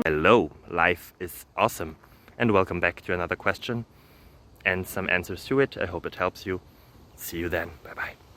Hello, life is awesome, and welcome back to another question and some answers to it. I hope it helps you. See you then. Bye bye.